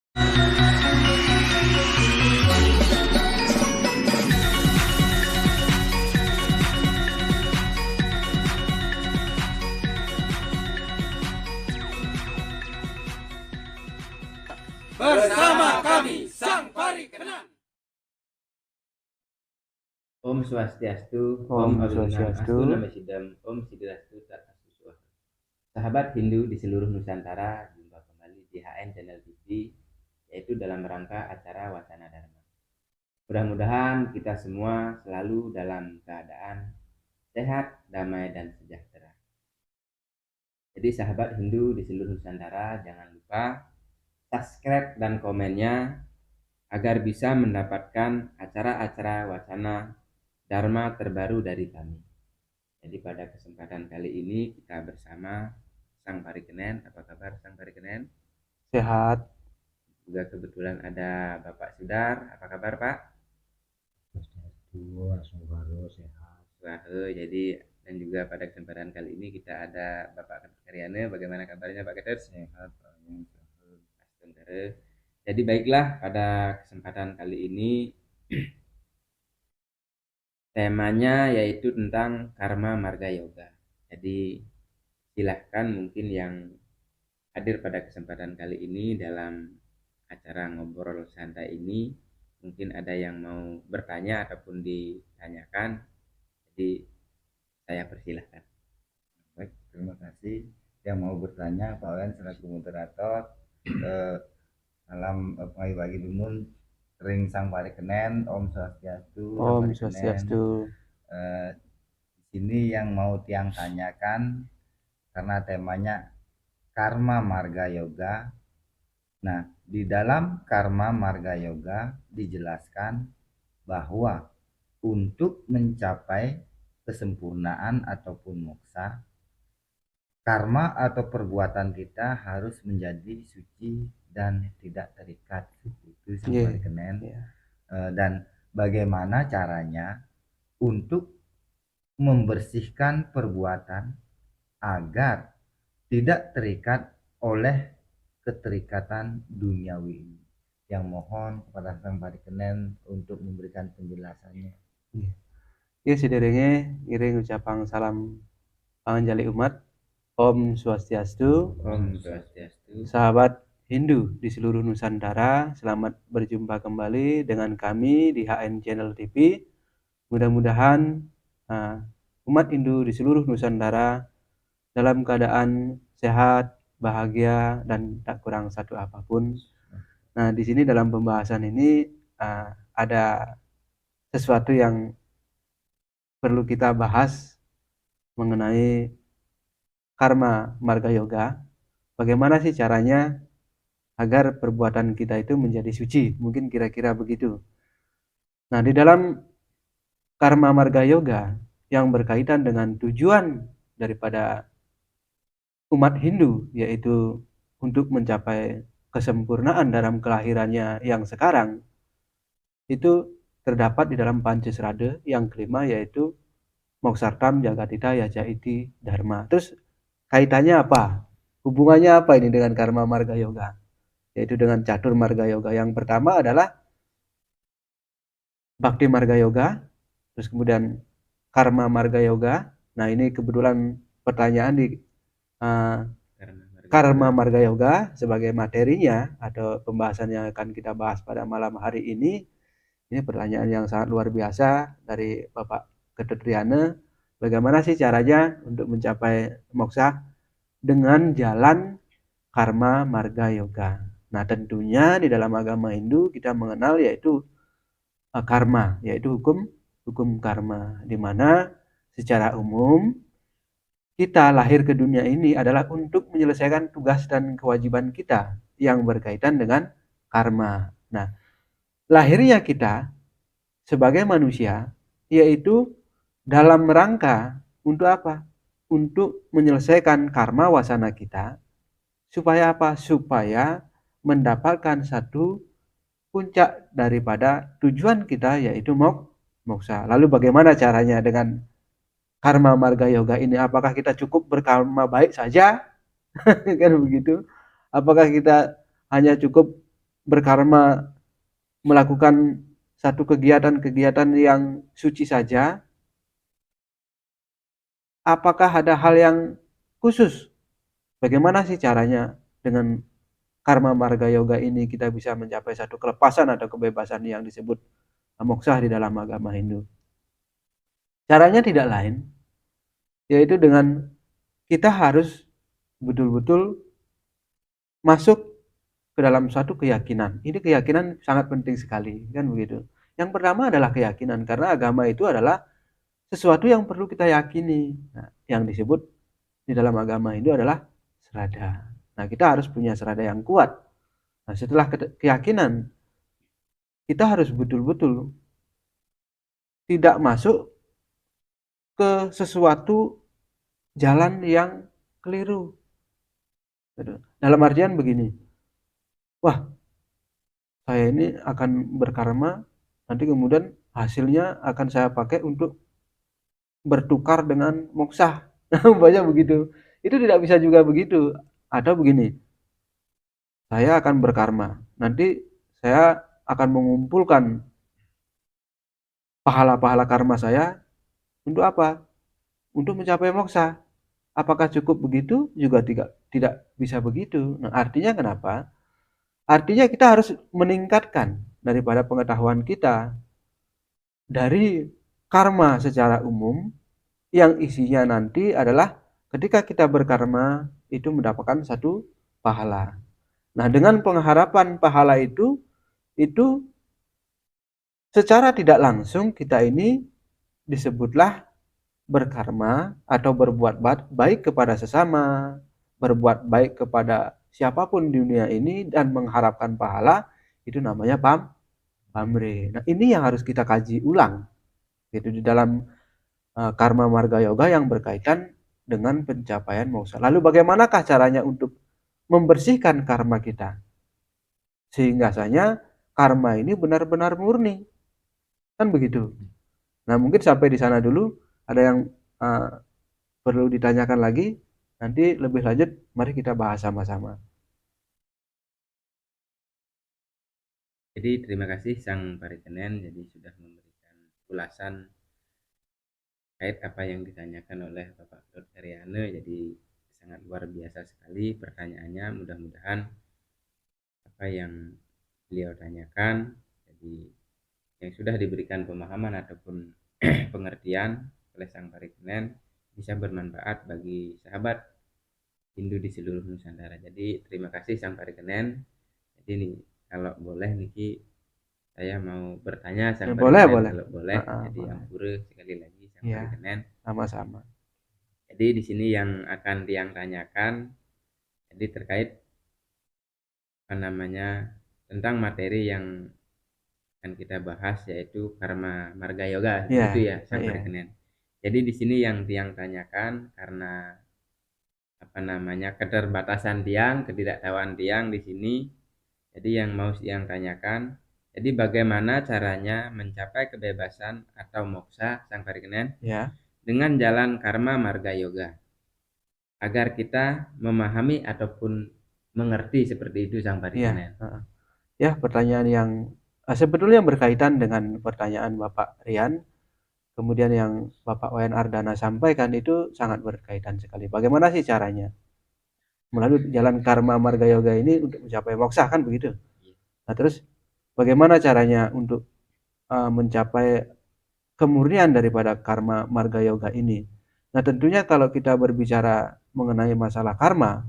Bersama kami Sang Parikenan. Om Swastiastu, Om Swastiastu, Namo Buddhaya, Om Siddhastu Tatasu. Sahabat Hindu di seluruh Nusantara, jumpa kembali di HN Channel TV, yaitu dalam rangka acara Wacana Dharma. Mudah-mudahan kita semua selalu dalam keadaan sehat, damai, dan sejahtera. Jadi sahabat Hindu di seluruh Nusantara, jangan lupa subscribe dan komennya agar bisa mendapatkan acara-acara wacana Dharma terbaru dari kami. Jadi pada kesempatan kali ini kita bersama Sang Parikenan. Apa kabar Sang Parikenan? sehat. Juga kebetulan ada Bapak Sudar. Apa kabar Pak? Sehat. Jadi dan juga pada kesempatan kali ini kita ada Bapak Ketut Karyana. Bagaimana kabarnya Pak Ketut? Sehat. Jadi baiklah, pada kesempatan kali ini temanya yaitu tentang Karma Marga Yoga. Jadi silahkan mungkin yang hadir pada kesempatan kali ini dalam acara ngobrol santai ini, mungkin ada yang mau bertanya ataupun ditanyakan. Jadi saya persilahkan. Baik, terima kasih yang mau bertanya Pak Wen selaku moderator. Salam pagi dumun ring Sang Parikenan, Om Swastiastu. Om Swastiastu. Di sini yang mau tiang tanyakan karena temanya Karma Marga Yoga. Nah, di dalam Karma Marga Yoga dijelaskan bahwa untuk mencapai kesempurnaan ataupun moksha, karma atau perbuatan kita harus menjadi suci dan tidak terikat. Itu Sang Parikenan. Dan bagaimana caranya untuk membersihkan perbuatan agar tidak terikat oleh keterikatan duniawi ini. Yang mohon kepada Sang Parikenan untuk memberikan penjelasannya. Ya sederenge iring ucapang salam panganjali umat. Om Swastiastu. Om Swastiastu. Sahabat Hindu di seluruh Nusantara, selamat berjumpa kembali dengan kami di HN Channel TV. Mudah-mudahan umat Hindu di seluruh Nusantara dalam keadaan sehat, bahagia, dan tak kurang satu apapun. Nah, di sini dalam pembahasan ini ada sesuatu yang perlu kita bahas mengenai Karma Marga Yoga. Bagaimana sih caranya agar perbuatan kita itu menjadi suci? Mungkin kira-kira begitu. Nah, di dalam Karma Marga Yoga yang berkaitan dengan tujuan daripada umat Hindu, yaitu untuk mencapai kesempurnaan dalam kelahirannya yang sekarang, itu terdapat di dalam Pancasrada yang kelima, yaitu Moksartam Jagatita Yaja Iti Dharma. Terus kaitannya apa? Hubungannya apa ini dengan Karma Marga Yoga? Yaitu dengan Catur Marga Yoga. Yang pertama adalah Bhakti Marga Yoga, terus kemudian Karma Marga Yoga. Nah, ini kebetulan pertanyaan di Karma Marga Yoga sebagai materinya atau pembahasan yang akan kita bahas pada malam hari ini. Ini pertanyaan yang sangat luar biasa dari Bapak Ketut Karyana. Bagaimana sih caranya untuk mencapai moksha dengan jalan Karma Marga Yoga? Nah, tentunya di dalam agama Hindu kita mengenal yaitu karma, yaitu hukum karma, di mana secara umum kita lahir ke dunia ini adalah untuk menyelesaikan tugas dan kewajiban kita yang berkaitan dengan karma. Nah, lahirnya kita sebagai manusia yaitu dalam rangka untuk apa? Untuk menyelesaikan karma wasana kita. Supaya apa? Supaya mendapatkan satu puncak daripada tujuan kita yaitu moksha. Lalu bagaimana caranya dengan Karma Marga Yoga ini? Apakah kita cukup berkarma baik saja? Kan begitu? Apakah kita hanya cukup berkarma melakukan satu kegiatan-kegiatan yang suci saja, apakah ada hal yang khusus? Bagaimana sih caranya dengan karma marga yoga ini kita bisa mencapai satu kelepasan atau kebebasan yang disebut moksha di dalam agama Hindu? Caranya tidak lain, yaitu dengan kita harus betul-betul masuk ke dalam suatu keyakinan. Ini keyakinan sangat penting sekali, kan begitu. Yang pertama adalah keyakinan, karena agama itu adalah sesuatu yang perlu kita yakini. Nah, yang disebut di dalam agama Hindu adalah sraddha. Nah, kita harus punya sraddha yang kuat. Nah, setelah keyakinan, kita harus betul-betul tidak masuk ke sesuatu jalan yang keliru. Dalam artian begini, wah, saya ini akan berkarma, nanti kemudian hasilnya akan saya pakai untuk bertukar dengan moksha. Banyak begitu. Itu tidak bisa juga begitu. Atau begini, saya akan berkarma, nanti saya akan mengumpulkan pahala-pahala karma saya untuk apa? Untuk mencapai moksha. Apakah cukup begitu? Juga tidak bisa begitu. Nah, artinya kenapa? Artinya kita harus meningkatkan daripada pengetahuan kita dari karma secara umum yang isinya nanti adalah ketika kita berkarma itu mendapatkan satu pahala. Nah, dengan pengharapan pahala itu secara tidak langsung kita ini disebutlah berkarma atau berbuat baik kepada sesama, berbuat baik kepada siapapun di dunia ini dan mengharapkan pahala, itu namanya pamrih. Nah, ini yang harus kita kaji ulang gitu di dalam karma marga yoga yang berkaitan dengan pencapaian moksha. Lalu bagaimanakah caranya untuk membersihkan karma kita sehingga saja karma ini benar-benar murni, kan begitu. Nah, mungkin sampai di sana dulu. Ada yang perlu ditanyakan lagi, nanti lebih lanjut mari kita bahas sama-sama. Jadi terima kasih Sang Parikenen, jadi sudah memberikan ulasan terkait apa yang ditanyakan oleh Bapak Dr. Riane. Jadi sangat luar biasa sekali pertanyaannya. Mudah-mudahan apa yang beliau tanyakan, jadi yang sudah diberikan pemahaman ataupun pengertian oleh Sang Parikenen bisa bermanfaat bagi sahabat Hindu di seluruh Nusantara. Jadi terima kasih Sang Parikenen. Jadi nih, kalau boleh Niki saya mau bertanya Sang Parikenen, boleh. kalau boleh. Jadi yang pura sekali lagi Sang Parikenen. Sama-sama. Jadi di sini yang akan Tiang tanyakan jadi terkait apa namanya tentang materi yang akan kita bahas, yaitu karma marga yoga, gitu ya Sang Parikenen. Jadi di sini yang Tiang tanyakan karena apa namanya keterbatasan Tiang, ketidaktahuan Tiang di sini. Jadi yang mau Tiang tanyakan, jadi bagaimana caranya mencapai kebebasan atau moksha Sang Parikenen dengan jalan karma marga yoga, agar kita memahami ataupun mengerti seperti itu Sang Parikenen. Ya, pertanyaan yang sebetulnya berkaitan dengan pertanyaan Bapak Rian. Kemudian yang Bapak Wayan Ardana sampaikan itu sangat berkaitan sekali. Bagaimana sih caranya melalui jalan karma marga yoga ini untuk mencapai moksha, kan begitu? Nah, terus bagaimana caranya untuk mencapai kemurnian daripada karma marga yoga ini? Nah, tentunya kalau kita berbicara mengenai masalah karma,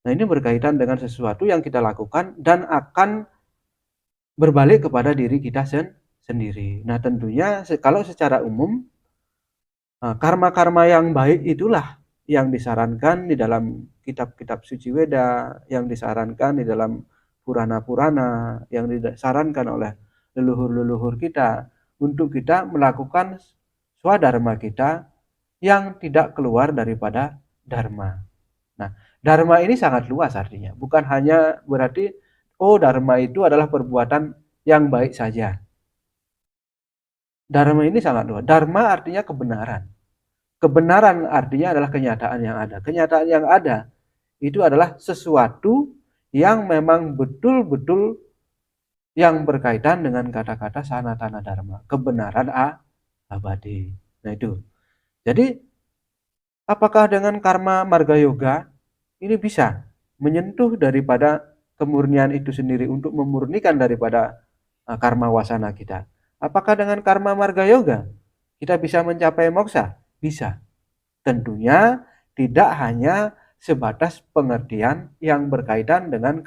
nah ini berkaitan dengan sesuatu yang kita lakukan dan akan berbalik kepada diri kita sendiri. Nah, tentunya kalau secara umum karma-karma yang baik itulah yang disarankan di dalam kitab-kitab suci Weda, yang disarankan di dalam purana-purana, yang disarankan oleh leluhur-leluhur kita untuk kita melakukan swadharma kita yang tidak keluar daripada dharma. Nah, dharma ini sangat luas artinya, bukan hanya berarti dharma itu adalah perbuatan yang baik saja. Dharma ini sangat luas. Dharma artinya kebenaran. Kebenaran artinya adalah kenyataan yang ada. Kenyataan yang ada itu adalah sesuatu yang memang betul-betul yang berkaitan dengan kata-kata sanatana dharma, kebenaran abadi. Nah itu. Jadi apakah dengan karma marga yoga ini bisa menyentuh daripada kemurnian itu sendiri untuk memurnikan daripada karma wasana kita? Apakah dengan karma marga yoga kita bisa mencapai moksa? Bisa. Tentunya tidak hanya sebatas pengertian yang berkaitan dengan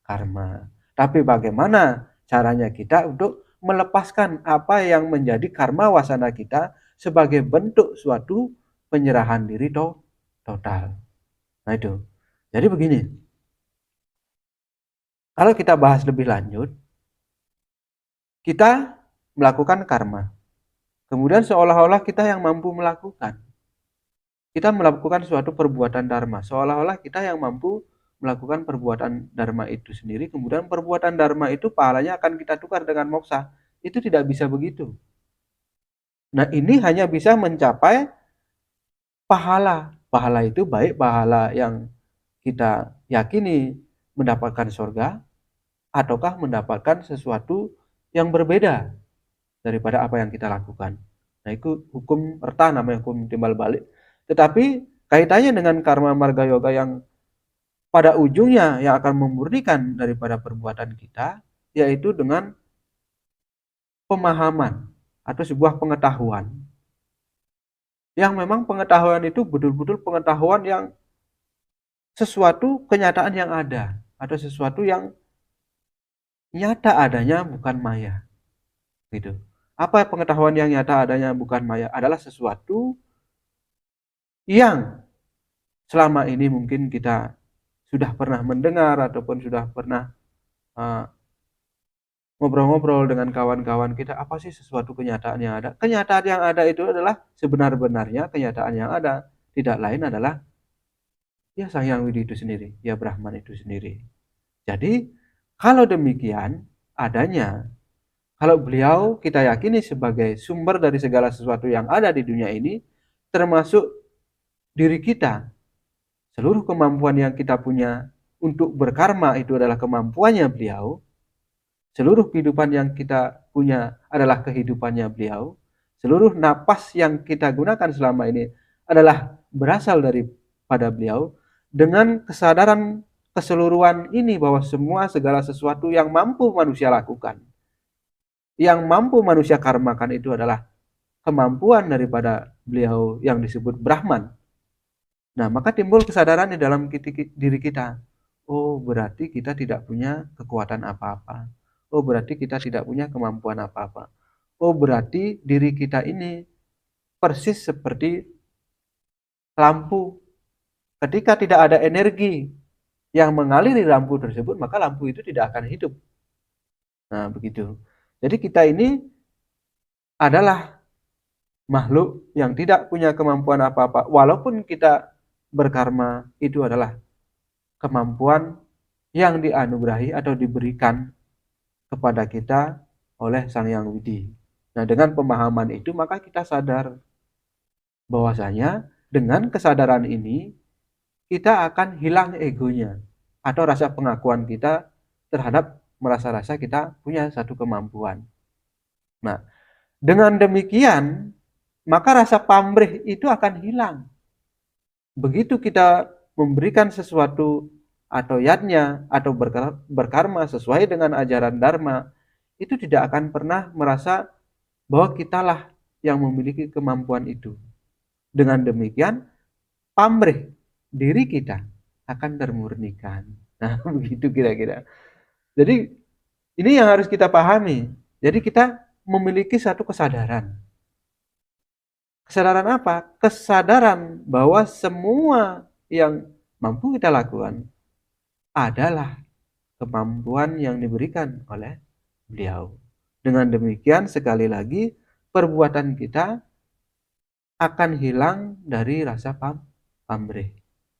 karma. Tapi bagaimana caranya kita untuk melepaskan apa yang menjadi karma wasana kita sebagai bentuk suatu penyerahan diri total. Nah itu. Jadi begini. Kalau kita bahas lebih lanjut, kita melakukan karma. Kemudian seolah-olah kita yang mampu melakukan. Kita melakukan suatu perbuatan dharma, seolah-olah kita yang mampu melakukan perbuatan dharma itu sendiri, kemudian perbuatan dharma itu pahalanya akan kita tukar dengan moksa. Itu tidak bisa begitu. Nah ini hanya bisa mencapai pahala. Pahala itu baik pahala yang kita yakini mendapatkan surga, ataukah mendapatkan sesuatu yang berbeda daripada apa yang kita lakukan. Nah itu hukum erta, namanya hukum timbal balik. Tetapi kaitannya dengan karma marga yoga yang pada ujungnya yang akan memurnikan daripada perbuatan kita, yaitu dengan pemahaman atau sebuah pengetahuan. Yang memang pengetahuan itu betul-betul pengetahuan yang sesuatu kenyataan yang ada, atau sesuatu yang nyata adanya bukan maya. Gitu. Apa pengetahuan yang nyata adanya bukan maya? Adalah sesuatu yang selama ini mungkin kita sudah pernah mendengar ataupun sudah pernah ngobrol-ngobrol dengan kawan-kawan kita, apa sih sesuatu kenyataan yang ada? Kenyataan yang ada itu adalah sebenar-benarnya kenyataan yang ada, tidak lain adalah ya Sang Hyang Widi itu sendiri, ya Brahman itu sendiri. Jadi kalau demikian adanya, kalau beliau kita yakini sebagai sumber dari segala sesuatu yang ada di dunia ini, termasuk diri kita, seluruh kemampuan yang kita punya untuk berkarma itu adalah kemampuannya beliau. Seluruh kehidupan yang kita punya adalah kehidupannya beliau. Seluruh napas yang kita gunakan selama ini adalah berasal daripada beliau. Dengan kesadaran keseluruhan ini bahwa semua segala sesuatu yang mampu manusia lakukan, yang mampu manusia karmakan itu adalah kemampuan daripada beliau yang disebut Brahman. Nah, maka timbul kesadaran di dalam diri kita. Oh, berarti kita tidak punya kekuatan apa-apa. Oh, berarti kita tidak punya kemampuan apa-apa. Oh, berarti diri kita ini persis seperti lampu. Ketika tidak ada energi yang mengaliri lampu tersebut, maka lampu itu tidak akan hidup. Nah, begitu. Jadi kita ini adalah makhluk yang tidak punya kemampuan apa-apa. Walaupun kita berkarma, itu adalah kemampuan yang dianugerahi atau diberikan kepada kita oleh Sang Hyang Widi. Nah, dengan pemahaman itu maka kita sadar bahwasanya dengan kesadaran ini kita akan hilang egonya atau rasa pengakuan kita terhadap merasa-rasa kita punya satu kemampuan. Nah, dengan demikian maka rasa pamrih itu akan hilang. Begitu kita memberikan sesuatu atau yatnya atau berkarma sesuai dengan ajaran Dharma, itu tidak akan pernah merasa bahwa kitalah yang memiliki kemampuan itu. Dengan demikian, pamrih diri kita akan termurnikan. Nah, begitu kira-kira. Jadi, ini yang harus kita pahami. Jadi kita memiliki satu kesadaran. Kesadaran apa? Kesadaran bahwa semua yang mampu kita lakukan adalah kemampuan yang diberikan oleh beliau. Dengan demikian sekali lagi perbuatan kita akan hilang dari rasa pamrih,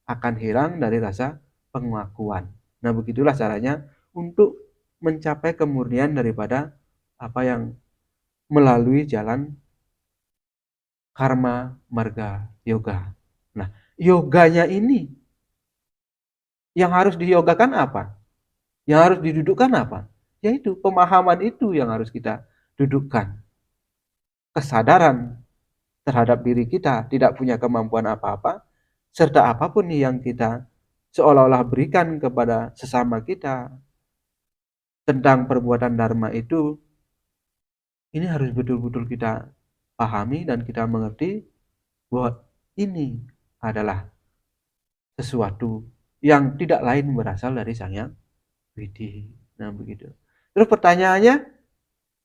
akan hilang dari rasa pengakuan. Nah, begitulah caranya untuk mencapai kemurnian daripada apa yang melalui jalan karma marga yoga. Nah, yoganya ini Yang harus diyogakan apa? Yang harus didudukkan apa? Yaitu pemahaman itu yang harus kita dudukkan. Kesadaran terhadap diri kita tidak punya kemampuan apa-apa, serta apapun yang kita seolah-olah berikan kepada sesama kita tentang perbuatan dharma itu, ini harus betul-betul kita pahami dan kita mengerti bahwa ini adalah sesuatu yang tidak lain berasal dari Sang Yang Widi. Nah begitu. Terus pertanyaannya,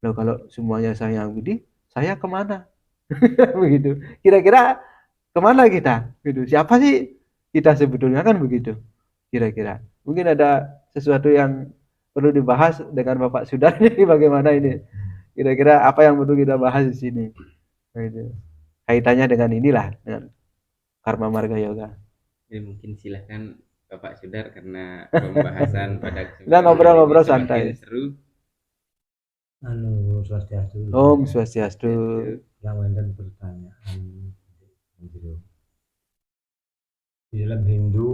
loh kalau semuanya Sang Yang Widi, saya kemana? Begitu. Kira-kira kemana kita? Gitu. Siapa sih kita sebetulnya, kan begitu? Kira-kira. Mungkin ada sesuatu yang perlu dibahas dengan Bapak Sudar. Jadi bagaimana ini? Kira-kira apa yang perlu kita bahas di sini? Gitu. Kaitannya dengan inilah, dengan Karma Marga Yoga. Jadi mungkin silahkan Bapak Sudar, karena pembahasan pada Kita ngobrol-ngobrol santai. Seru. Swastiastu. Om Swastiastu. Yang wonten pertanyaan di dalam Hindu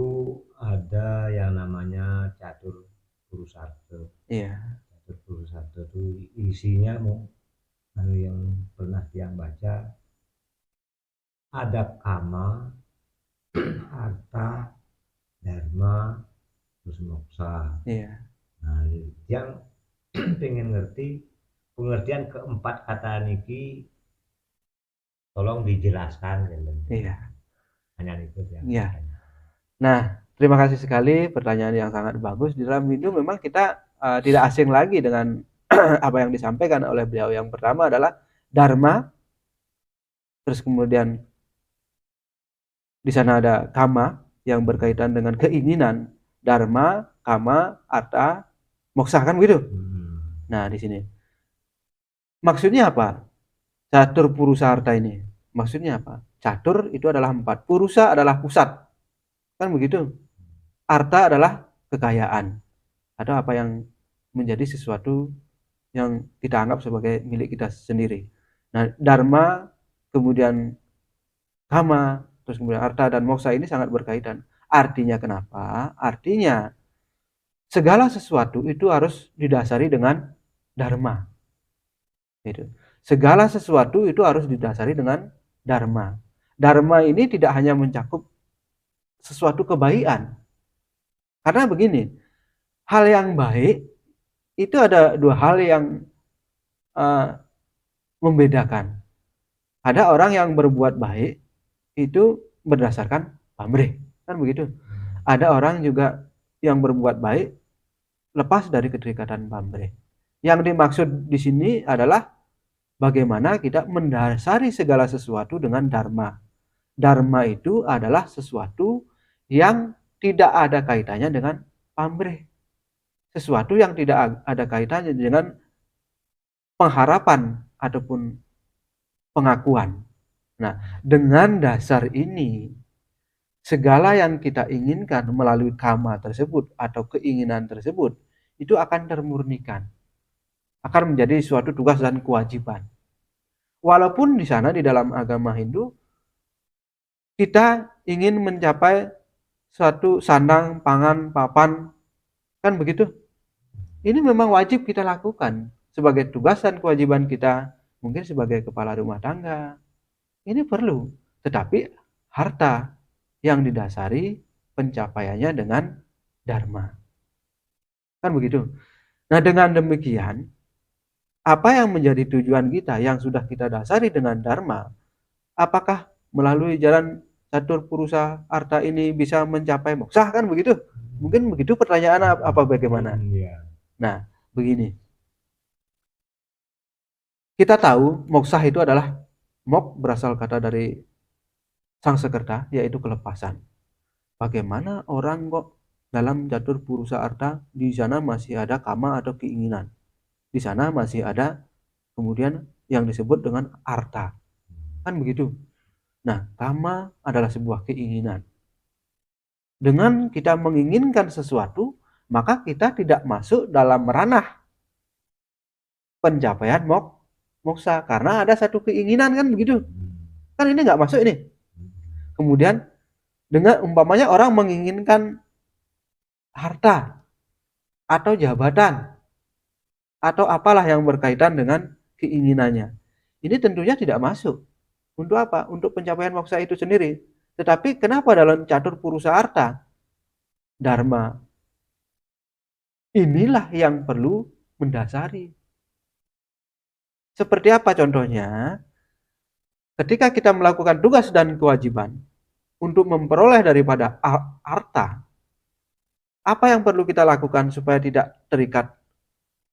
ada yang namanya catur purusarta. Iya. Catur purusarta itu isinya yang pernah yang baca ada kama, harta, dharma, terus moksa. Iya. Nah, yang pengen ngerti pengertian keempat kata niki tolong dijelaskan. Iya. Hanya itu ya. Iya. Nah, terima kasih sekali, pertanyaan yang sangat bagus. Di dalam Hindu memang kita tidak asing lagi dengan apa yang disampaikan oleh beliau. Yang pertama adalah dharma, terus kemudian di sana ada kama yang berkaitan dengan keinginan. Dharma, kama, artha, moksa, kan begitu? Nah, di sini maksudnya apa? Catur purusarta ini maksudnya apa? Catur itu adalah 4, purusa adalah pusat, kan begitu? Artha adalah kekayaan atau apa yang menjadi sesuatu yang kita anggap sebagai milik kita sendiri. Nah, dharma, kemudian kama, terus kemudian artha dan moksa ini sangat berkaitan. Artinya kenapa? Artinya segala sesuatu itu harus didasari dengan dharma. Gitu. Segala sesuatu itu harus didasari dengan dharma. Dharma ini tidak hanya mencakup sesuatu kebaikan. Karena begini, hal yang baik itu ada 2 hal yang membedakan. Ada orang yang berbuat baik itu berdasarkan pamrih, kan begitu? Ada orang juga yang berbuat baik lepas dari keterikatan pamrih. Yang dimaksud di sini adalah bagaimana kita mendasari segala sesuatu dengan dharma. Dharma itu adalah sesuatu yang tidak ada kaitannya dengan pamrih. Sesuatu yang tidak ada kaitannya dengan pengharapan ataupun pengakuan. Nah, dengan dasar ini, segala yang kita inginkan melalui kama tersebut atau keinginan tersebut, itu akan termurnikan. Akan menjadi suatu tugas dan kewajiban. Walaupun di sana di dalam agama Hindu, kita ingin mencapai suatu sandang, pangan, papan, kan begitu? Ini memang wajib kita lakukan sebagai tugas dan kewajiban kita, mungkin sebagai kepala rumah tangga. Ini perlu, tetapi harta yang didasari pencapaiannya dengan dharma. Kan begitu? Nah, dengan demikian, apa yang menjadi tujuan kita yang sudah kita dasari dengan dharma, apakah melalui jalan catur purusa artha ini bisa mencapai moksa, kan begitu? Mungkin begitu pertanyaan apa bagaimana? Nah, begini. Kita tahu moksa itu adalah mok berasal kata dari Sangsekerta, yaitu kelepasan. Bagaimana orang kok dalam catur purusa artha di sana masih ada kama atau keinginan? Di sana masih ada kemudian yang disebut dengan artha. Kan begitu? Nah, kama adalah sebuah keinginan. Dengan kita menginginkan sesuatu, maka kita tidak masuk dalam ranah pencapaian moksa. Karena ada satu keinginan, kan begitu? Kan ini nggak masuk ini. Kemudian, dengan umpamanya orang menginginkan harta atau jabatan atau apalah yang berkaitan dengan keinginannya. Ini tentunya tidak masuk. Untuk apa? Untuk pencapaian moksa itu sendiri. Tetapi kenapa dalam catur purusa arta, dharma, inilah yang perlu mendasari. Seperti apa contohnya? Ketika kita melakukan tugas dan kewajiban untuk memperoleh daripada arta, apa yang perlu kita lakukan supaya tidak terikat?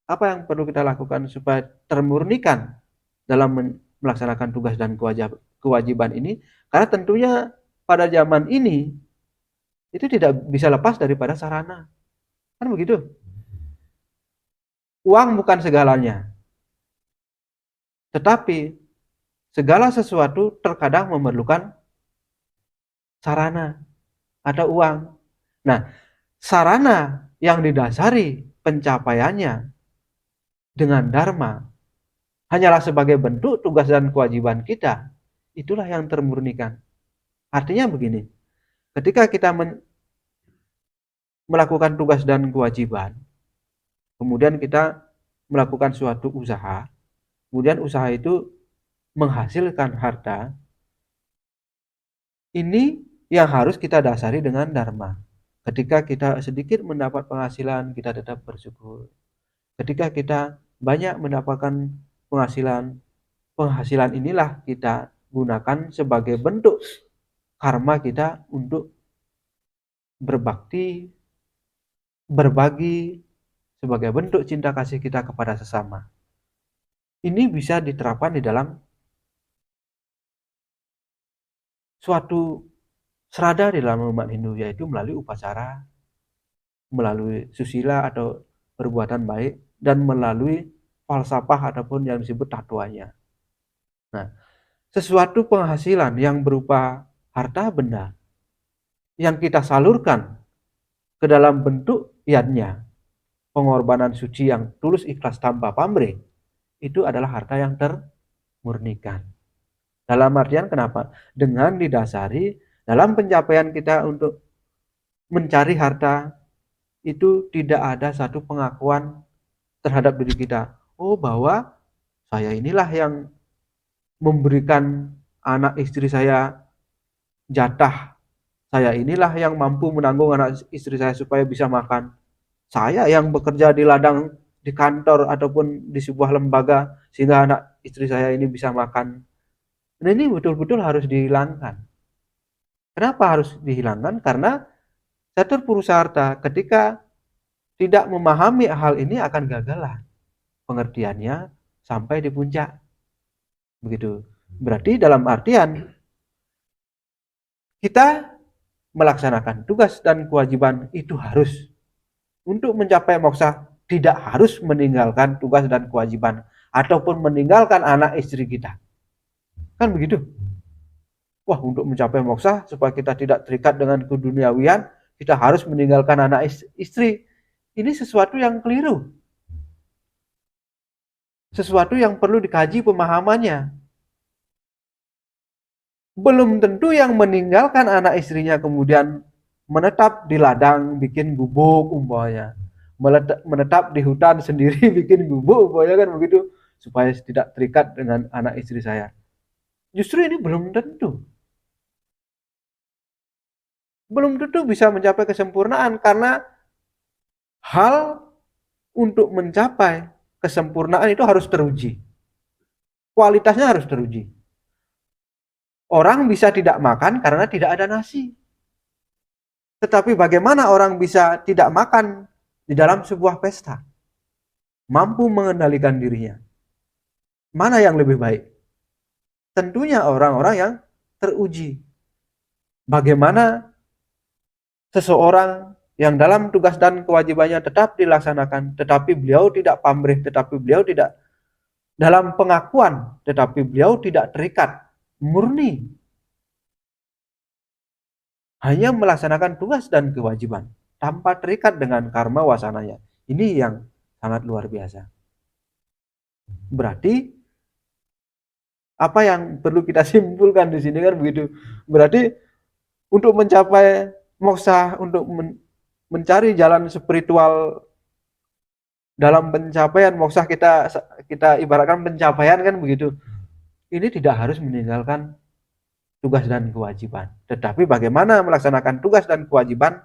Apa yang perlu kita lakukan supaya termurnikan dalam melaksanakan tugas dan kewajiban ini? Karena tentunya pada zaman ini itu tidak bisa lepas daripada sarana. Kan begitu? Uang bukan segalanya. Tetapi segala sesuatu terkadang memerlukan sarana atau uang. Nah, sarana yang didasari pencapaiannya dengan dharma hanyalah sebagai bentuk tugas dan kewajiban kita, itulah yang termurnikan. Artinya begini, ketika kita melakukan tugas dan kewajiban, kemudian kita melakukan suatu usaha, kemudian usaha itu menghasilkan harta, ini yang harus kita dasari dengan dharma. Ketika kita sedikit mendapat penghasilan, kita tetap bersyukur. Ketika kita banyak mendapatkan penghasilan inilah kita gunakan sebagai bentuk karma kita untuk berbakti, berbagi, sebagai bentuk cinta kasih kita kepada sesama. Ini bisa diterapkan di dalam suatu serada di dalam umat Hindu, yaitu melalui upacara, melalui susila atau perbuatan baik, dan melalui falsafah ataupun yang disebut tatuanya. Nah, sesuatu penghasilan yang berupa harta benda yang kita salurkan ke dalam bentuk yadnya, pengorbanan suci yang tulus ikhlas tanpa pamrih, itu adalah harta yang termurnikan. Dalam artian kenapa? Dengan didasari dalam pencapaian kita untuk mencari harta, itu tidak ada satu pengakuan terhadap diri kita. Oh, bahwa saya inilah yang memberikan anak istri saya jatah. Saya inilah yang mampu menanggung anak istri saya supaya bisa makan. Saya yang bekerja di ladang, di kantor ataupun di sebuah lembaga sehingga anak istri saya ini bisa makan. Nah, ini betul-betul harus dihilangkan. Kenapa harus dihilangkan? Karena catur purusa arta ketika tidak memahami hal ini akan gagalah pengertiannya sampai di puncak. Begitu. Berarti dalam artian kita melaksanakan tugas dan kewajiban itu harus. Untuk mencapai moksa tidak harus meninggalkan tugas dan kewajiban ataupun meninggalkan anak istri kita. Kan begitu? Wah, untuk mencapai moksa supaya kita tidak terikat dengan keduniawian, kita harus meninggalkan anak istri. Ini sesuatu yang keliru. Sesuatu yang perlu dikaji pemahamannya. Belum tentu yang meninggalkan anak istrinya kemudian menetap di ladang bikin gubuk umpamanya. Menetap di hutan sendiri bikin gubuk umpamanya, kan begitu, supaya tidak terikat dengan anak istri saya. Justru ini belum tentu. Belum tentu bisa mencapai kesempurnaan, karena hal untuk mencapai kesempurnaan itu harus teruji. Kualitasnya harus teruji. Orang bisa tidak makan karena tidak ada nasi. Tetapi bagaimana orang bisa tidak makan di dalam sebuah pesta? Mampu mengendalikan dirinya. Mana yang lebih baik? Tentunya orang-orang yang teruji. Bagaimana seseorang yang dalam tugas dan kewajibannya tetap dilaksanakan, tetapi beliau tidak pamrih, tetapi beliau tidak dalam pengakuan, tetapi beliau tidak terikat, murni, hanya melaksanakan tugas dan kewajiban tanpa terikat dengan karma wasananya. Ini yang sangat luar biasa. Berarti apa yang perlu kita simpulkan di sini kan begitu. Berarti untuk mencapai moksa, untuk mencari jalan spiritual dalam pencapaian moksha, kita ibaratkan pencapaian kan begitu. Ini tidak harus meninggalkan tugas dan kewajiban. Tetapi bagaimana melaksanakan tugas dan kewajiban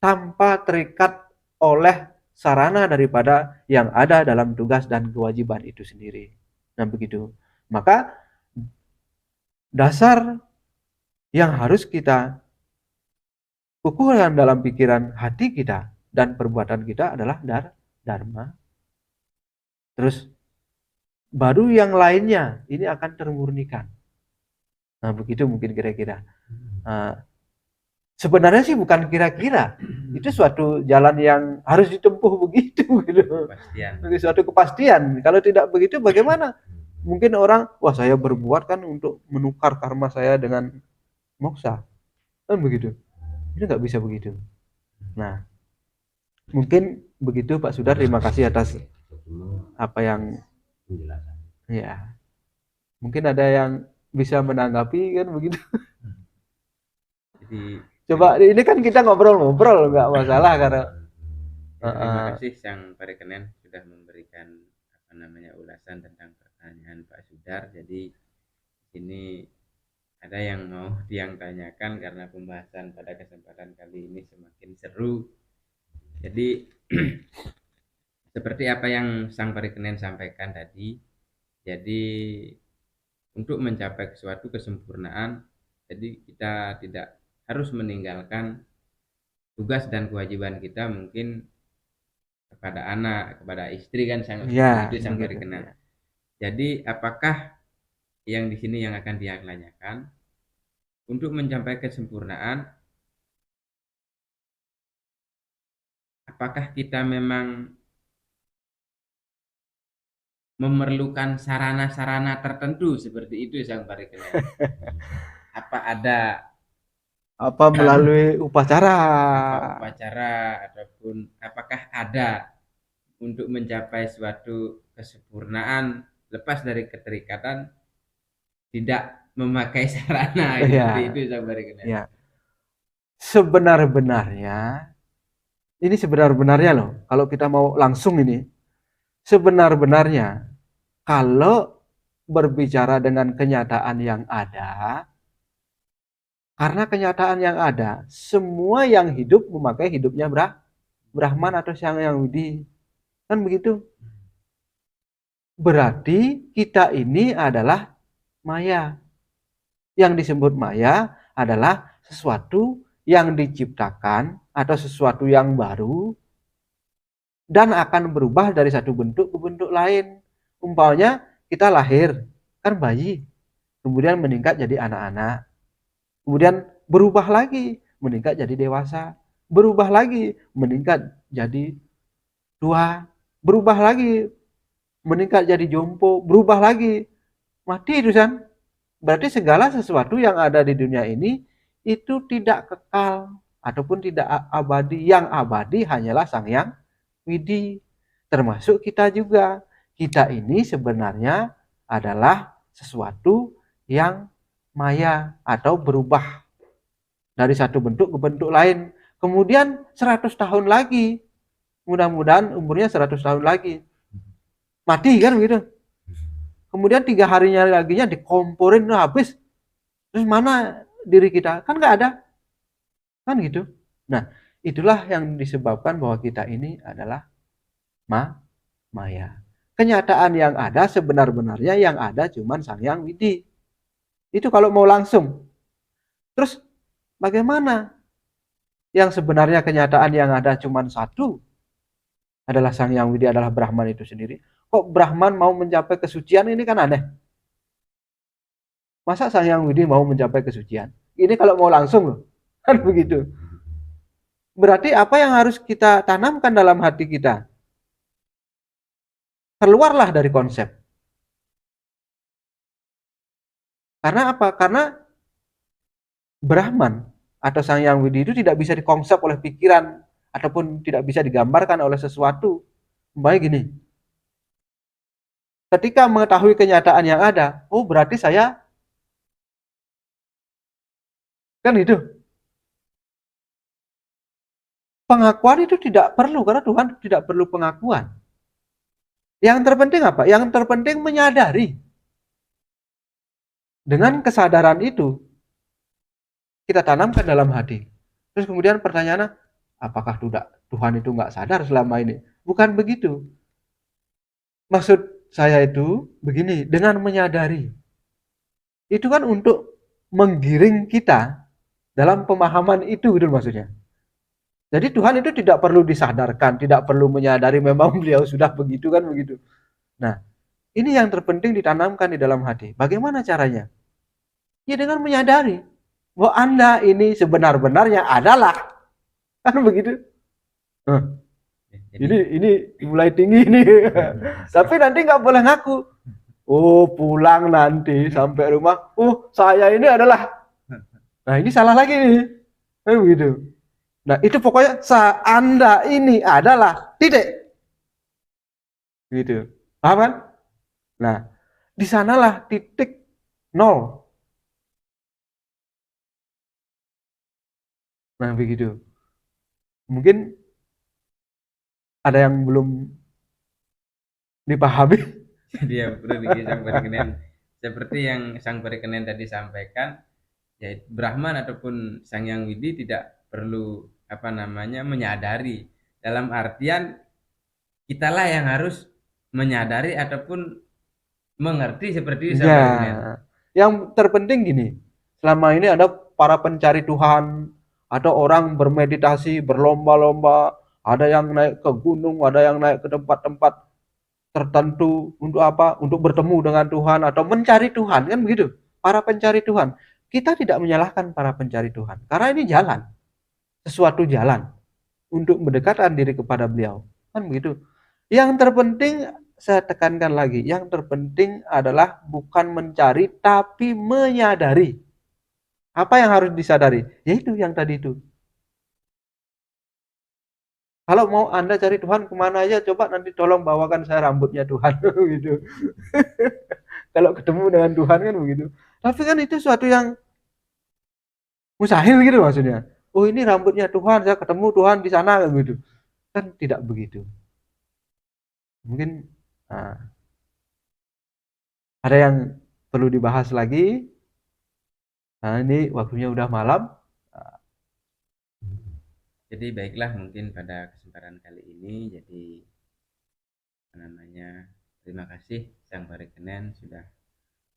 tanpa terikat oleh sarana daripada yang ada dalam tugas dan kewajiban itu sendiri. Nah begitu. Maka dasar yang harus kita kukuhkan dalam pikiran hati kita dan perbuatan kita adalah dharma. Terus baru yang lainnya ini akan termurnikan. Nah begitu mungkin kira-kira. Sebenarnya sih bukan kira-kira, itu suatu jalan yang harus ditempuh begitu gitu. Kepastian. Suatu kepastian. Kalau tidak begitu bagaimana? Mungkin orang, wah saya berbuat kan untuk menukar karma saya dengan moksha. Kan begitu. Ini nggak bisa begitu. Nah, mungkin begitu Pak Sudar, terima kasih atas apa yang penjelasan. ya. Mungkin ada yang bisa menanggapi kan begitu. Jadi Coba ini kan kita ngobrol-ngobrol nggak masalah karena terima kasih Sang Parikenen sudah memberikan ulasan tentang pertanyaan Pak Sudar. Jadi ini ada yang mau Tiang tanyakan karena pembahasan pada kesempatan kali ini semakin seru. Jadi seperti apa yang Sang Parikenen sampaikan tadi, jadi untuk mencapai suatu kesempurnaan, jadi kita tidak harus meninggalkan tugas dan kewajiban kita mungkin kepada anak, kepada istri kan Sang Parikenen. Jadi apakah yang di sini yang akan dia tanyakan untuk mencapai kesempurnaan, apakah kita memang memerlukan sarana-sarana tertentu seperti itu Sang Parikenen? Apa ada melalui upacara ataupun apakah ada untuk mencapai suatu kesempurnaan lepas dari keterikatan tidak memakai sarana seperti itu Sang Parikenen? Ya. Sebenar-benarnya loh, kalau kita mau langsung ini, sebenar-benarnya kalau berbicara dengan kenyataan yang ada, karena kenyataan yang ada, semua yang hidup memakai hidupnya Brahman atau Sang Hyang Widi. Kan begitu? Berarti kita ini adalah maya. Yang disebut maya adalah sesuatu yang diciptakan atau sesuatu yang baru dan akan berubah dari satu bentuk ke bentuk lain. Umpamanya kita lahir, kan bayi, kemudian meningkat jadi anak-anak. Kemudian berubah lagi, meningkat jadi dewasa. Berubah lagi, meningkat jadi tua. Berubah lagi, meningkat jadi jompo. Berubah lagi, mati itu kan. Berarti segala sesuatu yang ada di dunia ini itu tidak kekal ataupun tidak abadi. Yang abadi hanyalah Sang Hyang Widi. Termasuk kita juga. Kita ini sebenarnya adalah sesuatu yang maya atau berubah dari satu bentuk ke bentuk lain. Kemudian 100 tahun lagi, mudah-mudahan umurnya 100 tahun lagi, mati kan begitu. Kemudian 3 harinya laginya dikomporin, habis. Terus mana diri kita? Kan nggak ada. Kan gitu. Nah, itulah yang disebabkan bahwa kita ini adalah maya. Kenyataan yang ada sebenar-benarnya yang ada cuman Sang Hyang Widi. Itu kalau mau langsung. Terus bagaimana? Yang sebenarnya kenyataan yang ada cuma satu adalah Sang Hyang Widi, adalah Brahman itu sendiri. Kok Brahman mau mencapai kesucian, ini kan aneh. Masa Sang Hyang Widi mau mencapai kesucian? Ini kalau mau langsung loh. Kan begitu. Berarti apa yang harus kita tanamkan dalam hati kita? Keluarlah dari konsep. Karena apa? Karena Brahman atau Sang Hyang Widi itu tidak bisa dikonsep oleh pikiran ataupun tidak bisa digambarkan oleh sesuatu. Baik gini. Ketika mengetahui kenyataan yang ada, oh berarti saya kan itu. pengakuan itu tidak perlu, karena Tuhan tidak perlu pengakuan. Yang terpenting apa? Yang terpenting menyadari. Dengan kesadaran itu, kita tanamkan dalam hati. Terus kemudian pertanyaannya, apakah Tuhan itu nggak sadar selama ini? Bukan begitu. Maksud saya itu begini, dengan menyadari. Itu kan untuk menggiring kita dalam pemahaman itu, gitu maksudnya. Jadi Tuhan itu tidak perlu disadarkan, tidak perlu menyadari memang beliau sudah begitu kan begitu. Nah, ini yang terpenting ditanamkan di dalam hati. Bagaimana caranya? Ya dengan menyadari bahwa Anda ini sebenar-benarnya adalah, kan begitu. Ini mulai tinggi ini. Tapi nanti nggak boleh ngaku. Oh, pulang nanti sampai rumah, oh saya ini adalah. Nah, ini salah lagi nih. Kan begitu. Nah, itu pokoknya Anda ini adalah titik. Gitu. Paham kan? Nah, di sanalah titik nol. Nah, begitu. Mungkin ada yang belum dipahami. Jadi ya perlu Sang Parikenen seperti yang Sang Parikenen tadi sampaikan, ya Brahman ataupun Sang Yang Widi tidak perlu menyadari, dalam artian kitalah yang harus menyadari ataupun mengerti seperti Sang Parikenen. Ya, yang terpenting gini, selama ini ada para pencari Tuhan, ada orang bermeditasi, berlomba-lomba, ada yang naik ke gunung, ada yang naik ke tempat-tempat tertentu untuk apa? Untuk bertemu dengan Tuhan atau mencari Tuhan, kan begitu? Para pencari Tuhan. Kita tidak menyalahkan para pencari Tuhan, karena ini jalan, sesuatu jalan untuk mendekatkan diri kepada beliau, kan begitu? Yang terpenting, saya tekankan lagi, yang terpenting adalah bukan mencari tapi menyadari. Apa yang harus disadari? Yaitu yang tadi itu. Kalau mau Anda cari Tuhan kemana aja, coba nanti tolong bawakan saya rambutnya Tuhan. Gitu. Kalau ketemu dengan Tuhan kan begitu. Tapi kan itu suatu yang mustahil gitu maksudnya. Oh, ini rambutnya Tuhan, saya ketemu Tuhan di sana kan gitu. Kan tidak begitu. Mungkin ada yang perlu dibahas lagi. Nah, ini waktunya udah malam. Jadi baiklah, mungkin pada kesempatan kali ini, jadi terima kasih Sang Parikenen sudah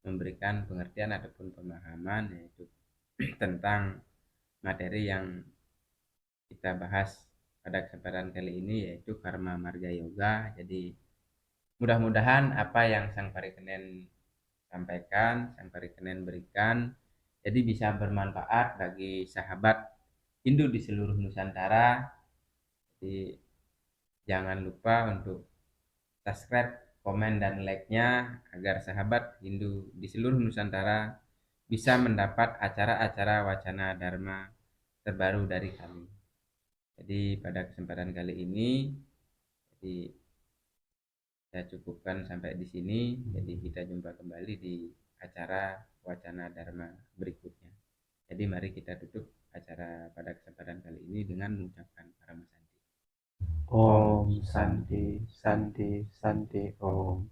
memberikan pengertian ataupun pemahaman yaitu tentang materi yang kita bahas pada kesempatan kali ini, yaitu Karma Marga Yoga. Jadi mudah-mudahan apa yang Sang Parikenen sampaikan, Sang Parikenen berikan, jadi bisa bermanfaat bagi sahabat Hindu di seluruh Nusantara. Jadi jangan lupa untuk subscribe, komen, dan like-nya agar sahabat Hindu di seluruh Nusantara bisa mendapat acara-acara wacana dharma terbaru dari kami. Jadi pada kesempatan kali ini, jadi saya cukupkan sampai di sini. Jadi kita jumpa kembali di acara wacana dharma berikutnya. Jadi mari kita tutup acara pada kesempatan kali ini dengan mengucapkan Paramasanti. Om Santi, Santi, Santi, Om.